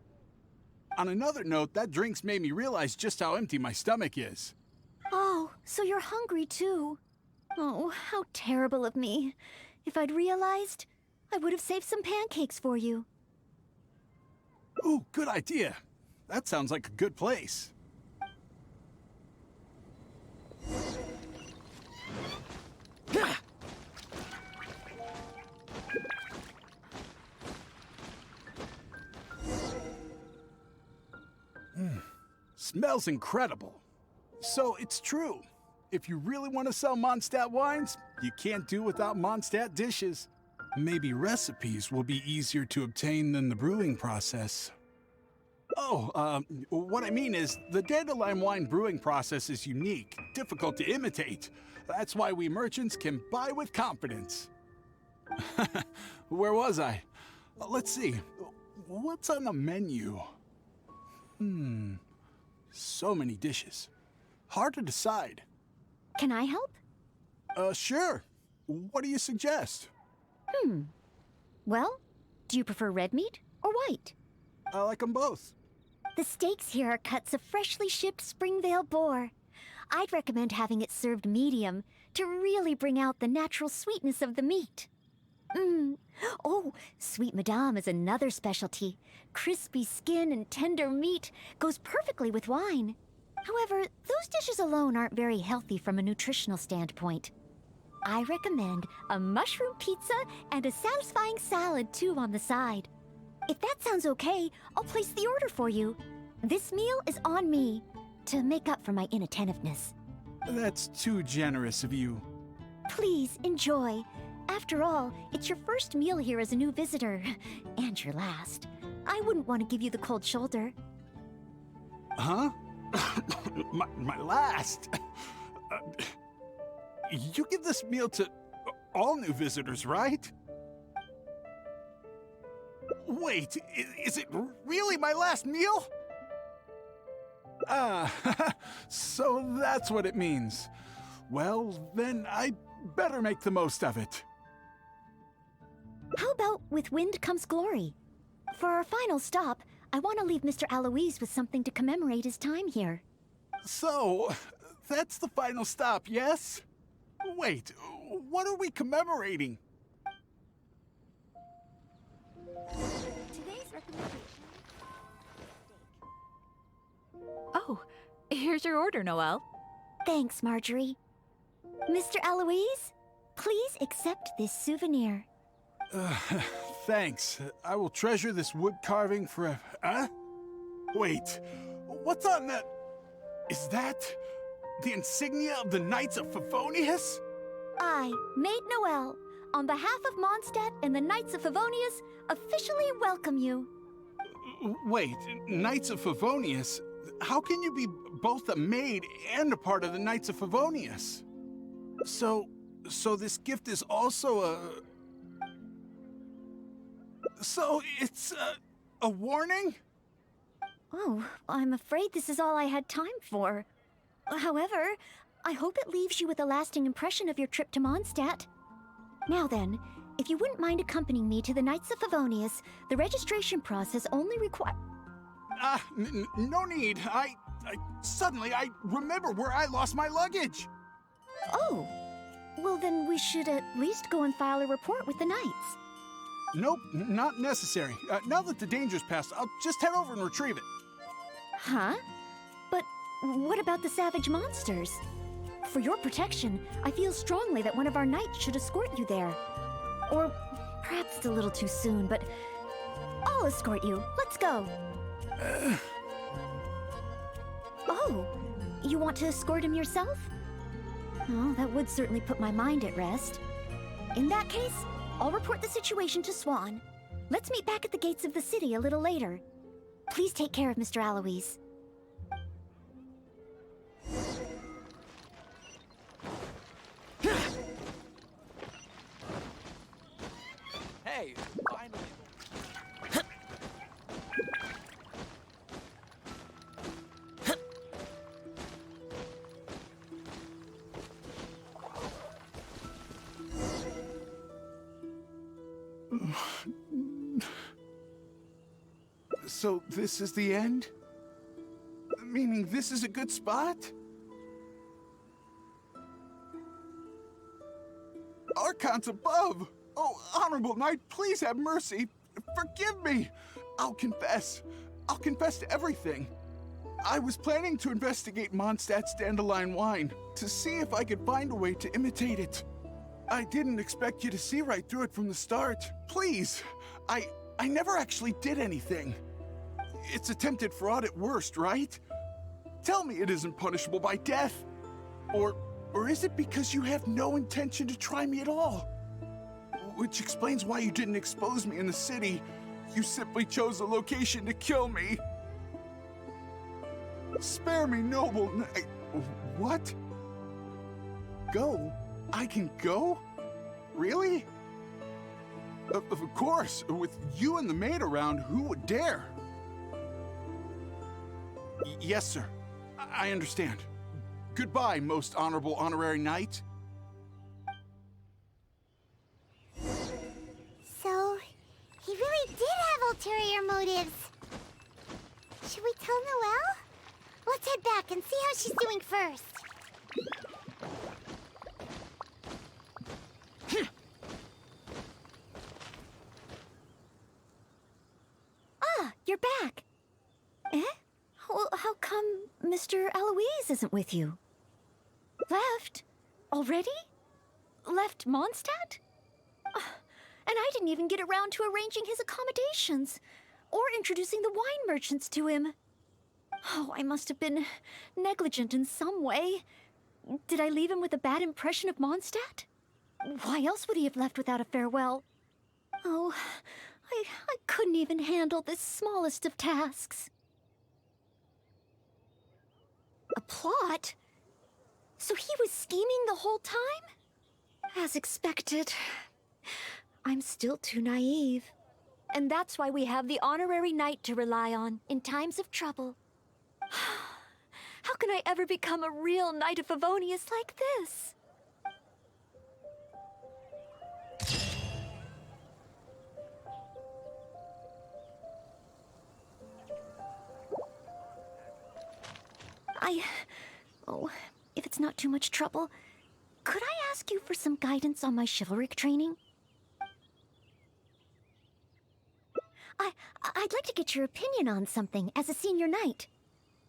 On another note, that drink's made me realize just how empty my stomach is. Oh, so you're hungry too. Oh, how terrible of me. If I'd realized, I would have saved some pancakes for you. Ooh, good idea. That sounds like a good place. Smells incredible. So it's true. If you really want to sell Mondstadt wines, you can't do without Mondstadt dishes. Maybe recipes will be easier to obtain than the brewing process. Oh, what I mean is, the dandelion wine brewing process is unique, difficult to imitate. That's why we merchants can buy with confidence. Where was I? Let's see. What's on the menu? So many dishes. Hard to decide. Can I help? Sure. What do you suggest? Well, do you prefer red meat or white? I like them both. The steaks here are cuts of freshly shipped Springvale boar. I'd recommend having it served medium to really bring out the natural sweetness of the meat. Oh, Sweet Madame is another specialty. Crispy skin and tender meat goes perfectly with wine. However, those dishes alone aren't very healthy from a nutritional standpoint. I recommend a mushroom pizza and a satisfying salad too on the side. If that sounds okay, I'll place the order for you. This meal is on me to make up for my inattentiveness. That's too generous of you. Please enjoy. After all, it's your first meal here as a new visitor, and your last. I wouldn't want to give you the cold shoulder. Huh? my last? You give this meal to all new visitors, right? Wait, is it really my last meal? So that's what it means. Well, then I better make the most of it. How about with wind comes glory? For our final stop, I want to leave Mr. Aloise with something to commemorate his time here. So, that's the final stop, yes? Wait, what are we commemorating? Today's recommendation. Oh, here's your order, Noelle. Thanks, Marjorie. Mr. Aloise, please accept this souvenir. Thanks. I will treasure this wood carving forever. Huh? Wait, what's on that? Is that the insignia of the Knights of Favonius? I, Maid Noelle, on behalf of Mondstadt and the Knights of Favonius, officially welcome you. Wait, Knights of Favonius? How can you be both a maid and a part of the Knights of Favonius? So this gift is also a... So it's a warning? Oh, I'm afraid this is all I had time for. However, I hope it leaves you with a lasting impression of your trip to Mondstadt. Now then, if you wouldn't mind accompanying me to the Knights of Favonius, the registration process only requires... No need. Suddenly I remember where I lost my luggage. Oh, well then we should at least go and file a report with the Knights. Nope, not necessary. Now that the danger's passed, I'll just head over and retrieve it. Huh? But what about the savage monsters? For your protection, I feel strongly that one of our knights should escort you there. Or perhaps it's a little too soon, but I'll escort you. Let's go. Oh, you want to escort him yourself? Oh, that would certainly put my mind at rest. In that case, I'll report the situation to Swan. Let's meet back at the gates of the city a little later. Please take care of Mr. Aloise. Hey, finally. So this is the end? Meaning this is a good spot? Archons above! Oh, Honorable Knight, please have mercy. Forgive me. I'll confess. I'll confess to everything. I was planning to investigate Mondstadt's dandelion wine to see if I could find a way to imitate it. I didn't expect you to see right through it from the start. Please, I never actually did anything. It's attempted fraud at worst, right? Tell me it isn't punishable by death. Or is it because you have no intention to try me at all? Which explains why you didn't expose me in the city. You simply chose a location to kill me. Spare me, noble knight. What? Go? I can go? Really? Of course, with you and the maid around, who would dare? Yes, sir. I understand. Goodbye, most honorable honorary knight. So, he really did have ulterior motives. Should we tell Noelle? Let's head back and see how she's doing first. Ah, you're back. Eh? Well, how come Mr. Aloise isn't with you? Left? Already? Left Mondstadt? And I didn't even get around to arranging his accommodations, or introducing the wine merchants to him. Oh, I must have been negligent in some way. Did I leave him with a bad impression of Mondstadt? Why else would he have left without a farewell? Oh, I couldn't even handle this smallest of tasks. A plot? So he was scheming the whole time? As expected. I'm still too naive. And that's why we have the honorary knight to rely on in times of trouble. How can I ever become a real Knight of Favonius like this? Oh, if it's not too much trouble, could I ask you for some guidance on my chivalric training? I'd like to get your opinion on something as a senior knight.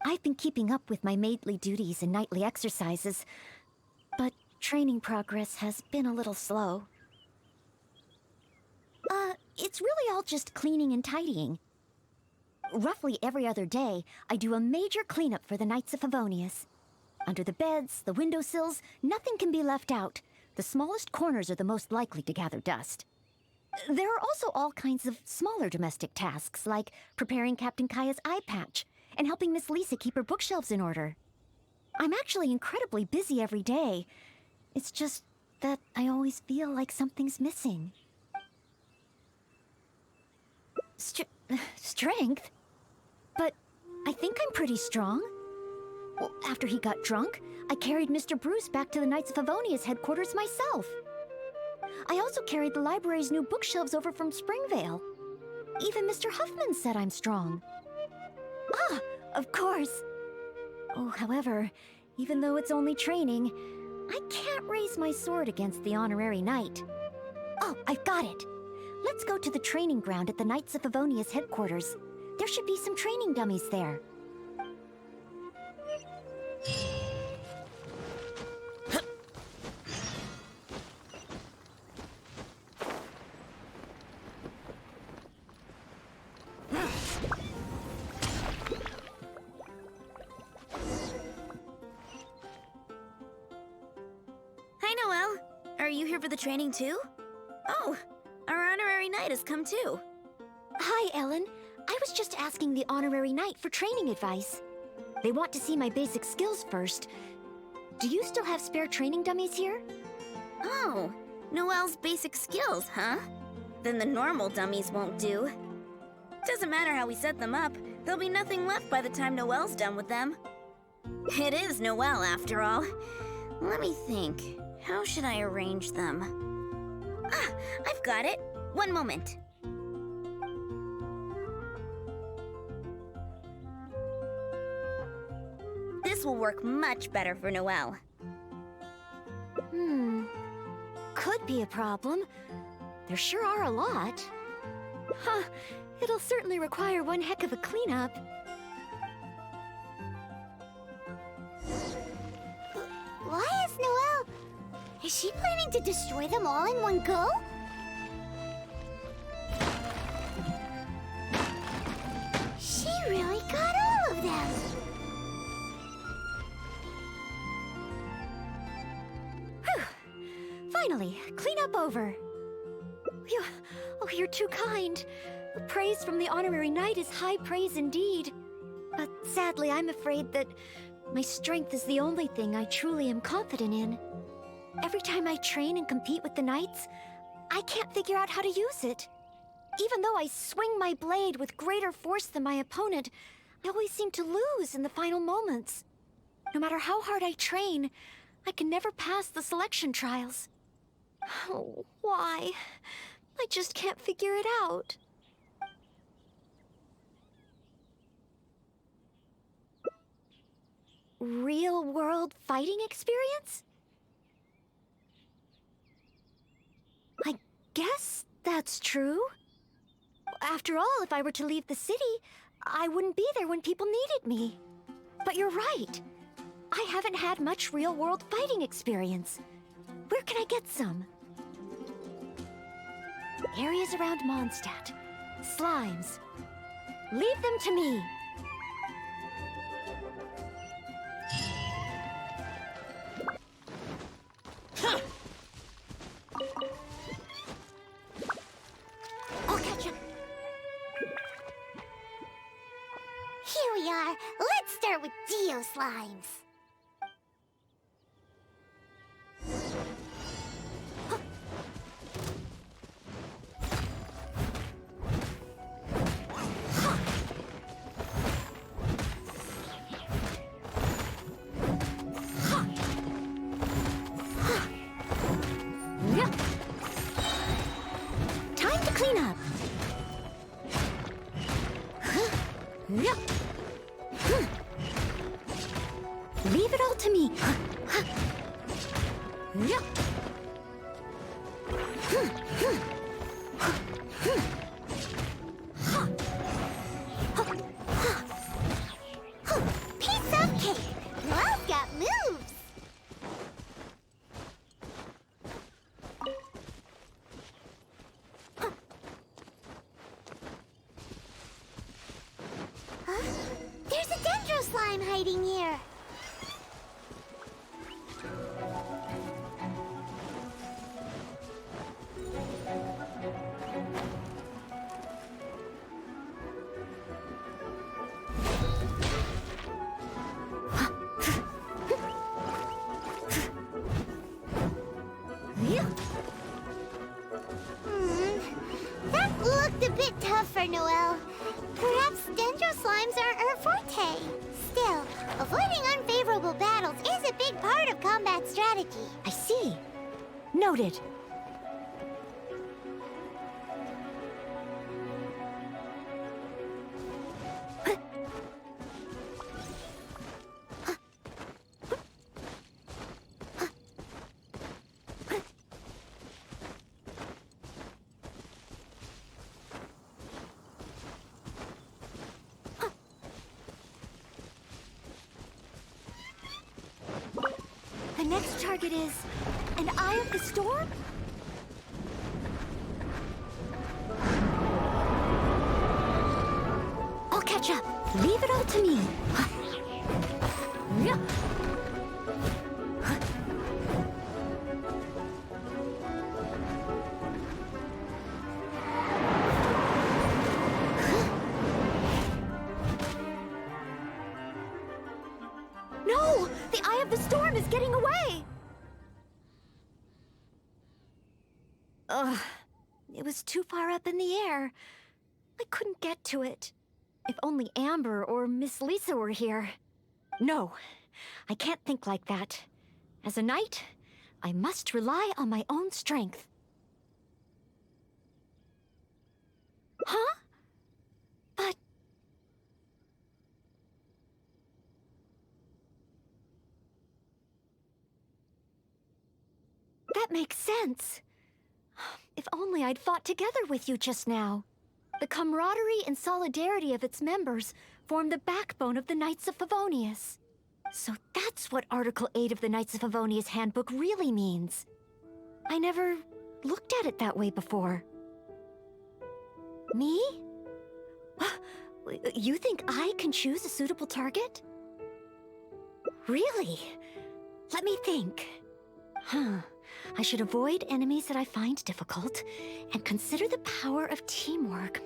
I've been keeping up with my maidly duties and knightly exercises, but training progress has been a little slow. It's really all just cleaning and tidying. Roughly every other day, I do a major cleanup for the Knights of Favonius. Under the beds, the windowsills, nothing can be left out. The smallest corners are the most likely to gather dust. There are also all kinds of smaller domestic tasks, like preparing Captain Kaya's eye patch and helping Miss Lisa keep her bookshelves in order. I'm actually incredibly busy every day. It's just that I always feel like something's missing. Strength? But I think I'm pretty strong. Well, after he got drunk, I carried Mr. Bruce back to the Knights of Favonius headquarters myself. I also carried the library's new bookshelves over from Springvale. Even Mr. Huffman said I'm strong. Ah, of course. Oh, however, even though it's only training, I can't raise my sword against the honorary knight. Oh, I've got it. Let's go to the training ground at the Knights of Favonius headquarters. There should be some training dummies there. Hi, Noelle. Are you here for the training too? Oh, our honorary knight has come too. Hi, Ellen. I was just asking the honorary knight for training advice. They want to see my basic skills first. Do you still have spare training dummies here? Oh, Noelle's basic skills, huh? Then the normal dummies won't do. Doesn't matter how we set them up, there'll be nothing left by the time Noelle's done with them. It is Noelle, after all. Let me think. How should I arrange them? Ah, I've got it. One moment. This will work much better for Noelle. Could be a problem. There sure are a lot. Huh, it'll certainly require one heck of a cleanup. Why is Noelle? Is she planning to destroy them all in one go? She really got all of them. Finally, cleanup over. You're too kind. Praise from the honorary knight is high praise indeed. But sadly, I'm afraid that my strength is the only thing I truly am confident in. Every time I train and compete with the knights, I can't figure out how to use it. Even though I swing my blade with greater force than my opponent, I always seem to lose in the final moments. No matter how hard I train, I can never pass the selection trials. Oh, why? I just can't figure it out. Real-world fighting experience? I guess that's true. After all, if I were to leave the city, I wouldn't be there when people needed me. But you're right. I haven't had much real-world fighting experience. Where can I get some? Areas around Mondstadt. Slimes. Leave them to me. I'll catch him. Here we are. Let's start with Dio Slimes. Time to clean up. Leave it all to me. Piece of cake. Noelle's got moves. slimes aren't her forte. Still, avoiding unfavorable battles is a big part of combat strategy. I see. Noted. The next target is an Eye of the Storm? I'll catch up. Leave it all to me. Yeah. No! The Eye of the Storm is getting away! Ugh. It was too far up in the air. I couldn't get to it. If only Amber or Miss Lisa were here. No, I can't think like that. As a knight, I must rely on my own strength. Huh? But... that makes sense. If only I'd fought together with you just now. The camaraderie and solidarity of its members form the backbone of the Knights of Favonius. So that's what Article 8 of the Knights of Favonius Handbook really means. I never looked at it that way before. Me? You think I can choose a suitable target? Really? Let me think. I should avoid enemies that I find difficult, and consider the power of teamwork.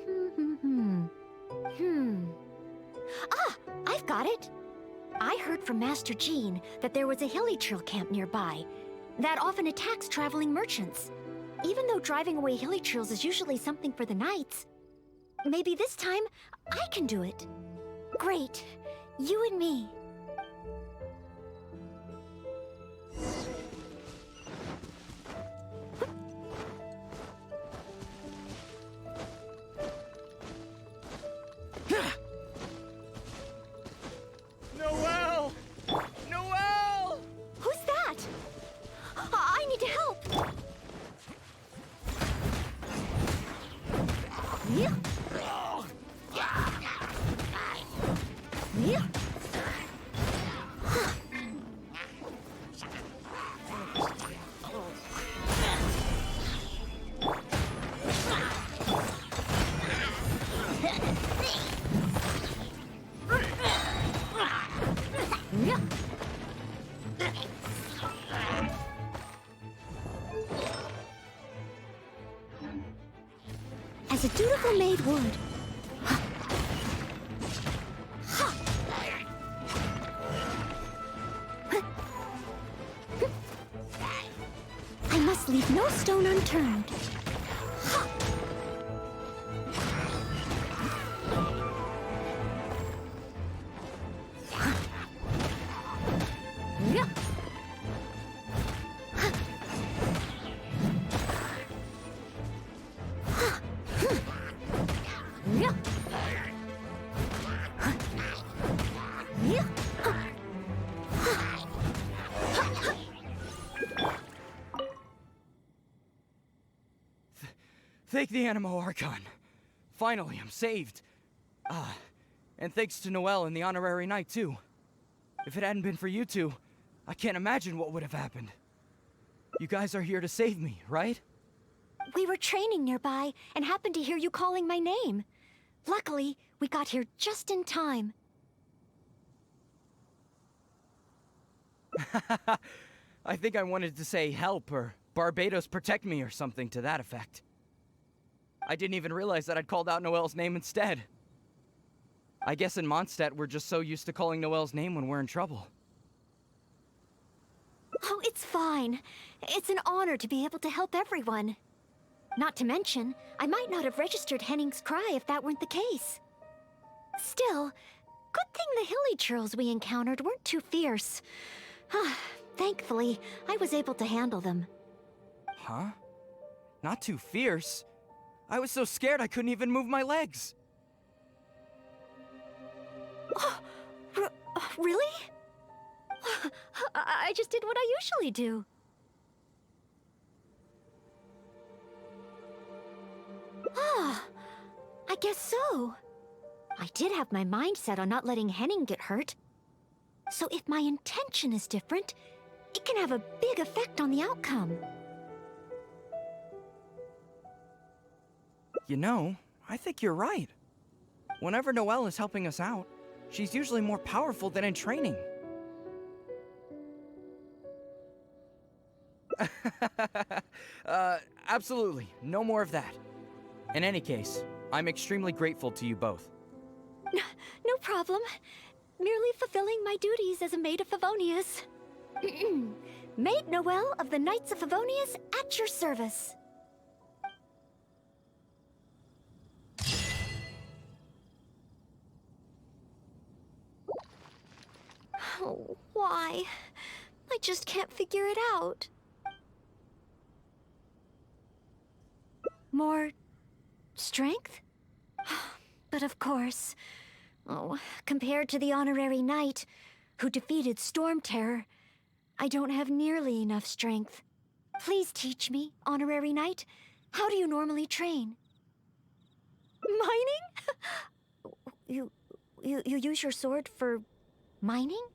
Ah, I've got it! I heard from Master Jean that there was a hilly trail camp nearby that often attacks traveling merchants. Even though driving away hilly trails is usually something for the knights, maybe this time I can do it. Great, you and me. Noelle! Noelle! Who's that? I need to help. Yeah. Yeah. As a dutiful maid would. I must leave no stone unturned. Thank the Animo Archon. Finally, I'm saved. And thanks to Noelle and the Honorary Knight, too. If it hadn't been for you two, I can't imagine what would have happened. You guys are here to save me, right? We were training nearby and happened to hear you calling my name. Luckily, we got here just in time. I think I wanted to say help or Barbados protect me or something to that effect. I didn't even realize that I'd called out Noelle's name instead. I guess in Mondstadt we're just so used to calling Noelle's name when we're in trouble. Oh, it's fine. It's an honor to be able to help everyone. Not to mention, I might not have registered Henning's cry if that weren't the case. Still, good thing the hilly churls we encountered weren't too fierce. Thankfully, I was able to handle them. Huh? Not too fierce? I was so scared I couldn't even move my legs. Really? I just did what I usually do. I guess so. I did have my mind set on not letting Henning get hurt. So if my intention is different, it can have a big effect on the outcome. You know, I think you're right. Whenever Noelle is helping us out, she's usually more powerful than in training. Absolutely. No more of that. In any case, I'm extremely grateful to you both. No problem. Merely fulfilling my duties as a maid of Favonius. Maid Noelle of the Knights of Favonius at your service. Oh, why? I just can't figure it out. More strength? But of course. Oh, compared to the honorary knight who defeated Storm Terror, I don't have nearly enough strength. Please teach me, honorary knight. How do you normally train? Mining? You use your sword for mining?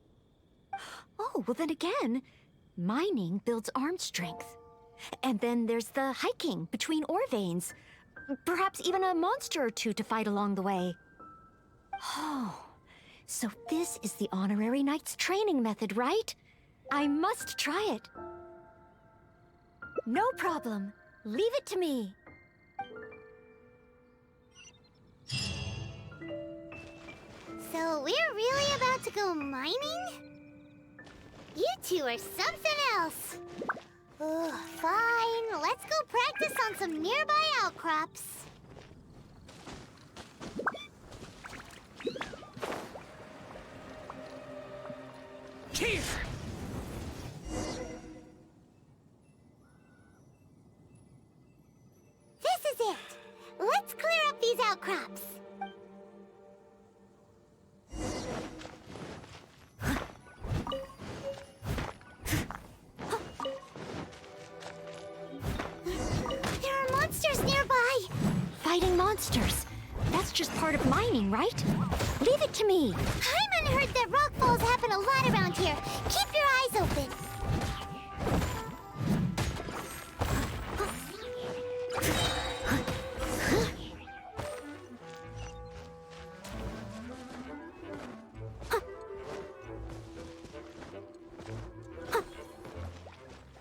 Oh, well then again, mining builds arm strength. And then there's the hiking between ore veins. Perhaps even a monster or two to fight along the way. Oh, so this is the honorary knight's training method, right? I must try it. No problem. Leave it to me. So we're really about to go mining? You two are something else. Ugh, fine. Let's go practice on some nearby outcrops. Here! This is it. Let's clear up these outcrops. There are monsters nearby. Fighting monsters. That's just part of mining, right? Leave it to me. Hyman heard that rock falls happen a lot around here. Keep your eyes open.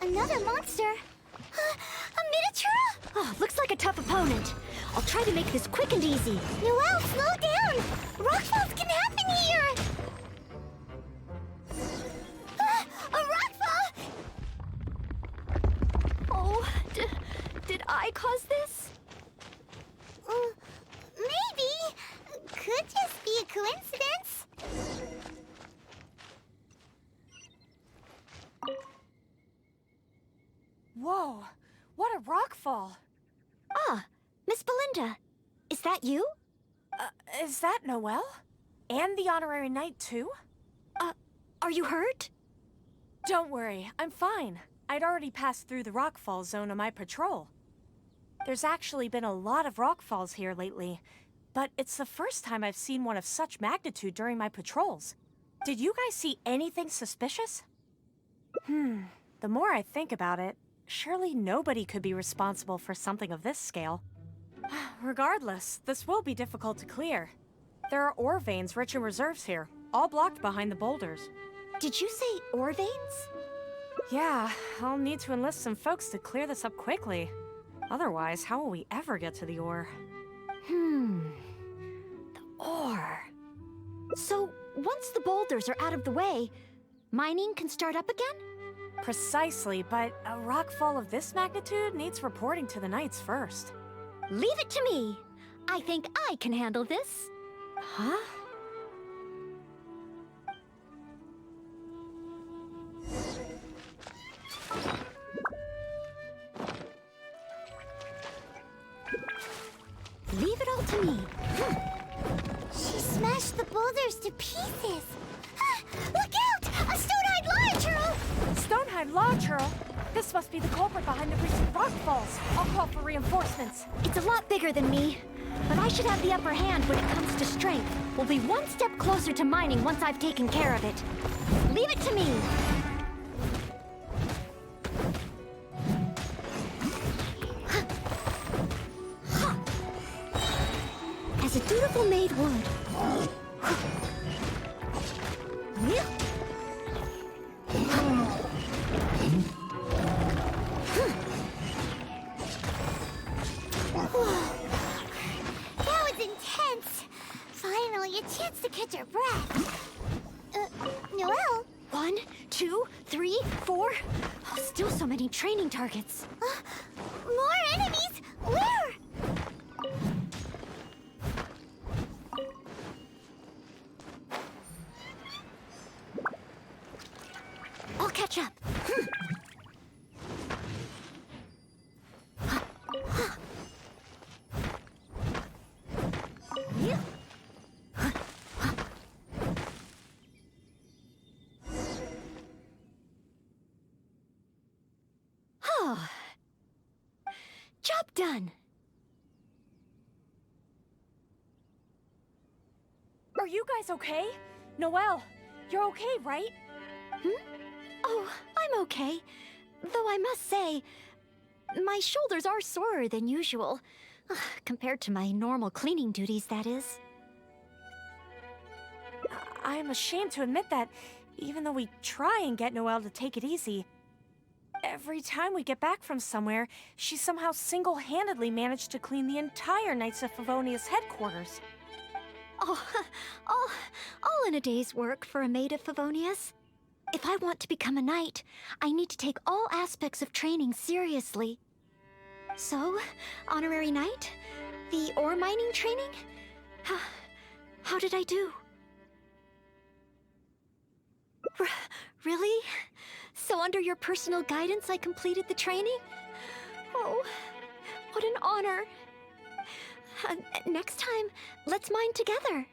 Another monster? A miniature? Oh, looks like a tough opponent. I'll try to make this quick and easy. Noelle, slow down! Rockfalls can happen here! A rockfall! Oh, did I cause this? Maybe. Could just be a coincidence. Whoa, what a rockfall! Ah, Miss Belinda. Is that you? Is that Noelle? And the honorary knight, too? Are you hurt? Don't worry, I'm fine. I'd already passed through the rockfall zone on my patrol. There's actually been a lot of rockfalls here lately, but it's the first time I've seen one of such magnitude during my patrols. Did you guys see anything suspicious? The more I think about it, surely nobody could be responsible for something of this scale. Regardless, this will be difficult to clear. There are ore veins rich in reserves here, all blocked behind the boulders. Did you say ore veins? Yeah, I'll need to enlist some folks to clear this up quickly. Otherwise, how will we ever get to the ore? The ore. So, once the boulders are out of the way, mining can start up again? Precisely, but a rockfall of this magnitude needs reporting to the Knights first. Leave it to me. I think I can handle this. Huh? Leave it all to me. She smashed the boulders to pieces. Look out! A stone-eyed lion churl! Stone-eyed Law Churl? This must be the culprit behind the recent rock falls. I'll call for reinforcements. It's a lot bigger than me, but I should have the upper hand when it comes to strength. We'll be one step closer to mining once I've taken care of it. Leave it to me. As a dutiful maid would. That was intense. Finally, a chance to catch our breath. Noelle? 1, 2, 3, 4. Oh, still so many training targets. More enemies? Where? I'll catch up. Oh. Job done. Are you guys okay? Noelle, you're okay, right? Oh, I'm okay. Though I must say, my shoulders are sorer than usual. Compared to my normal cleaning duties, that is. I'm ashamed to admit that, even though we try and get Noelle to take it easy, every time we get back from somewhere, she somehow single-handedly managed to clean the entire Knights of Favonius headquarters. Oh, all in a day's work for a maid of Favonius. If I want to become a knight, I need to take all aspects of training seriously. So, honorary knight? The ore mining training? How did I do? Really? So under your personal guidance I completed the training? Oh, what an honor. Next time, let's mine together.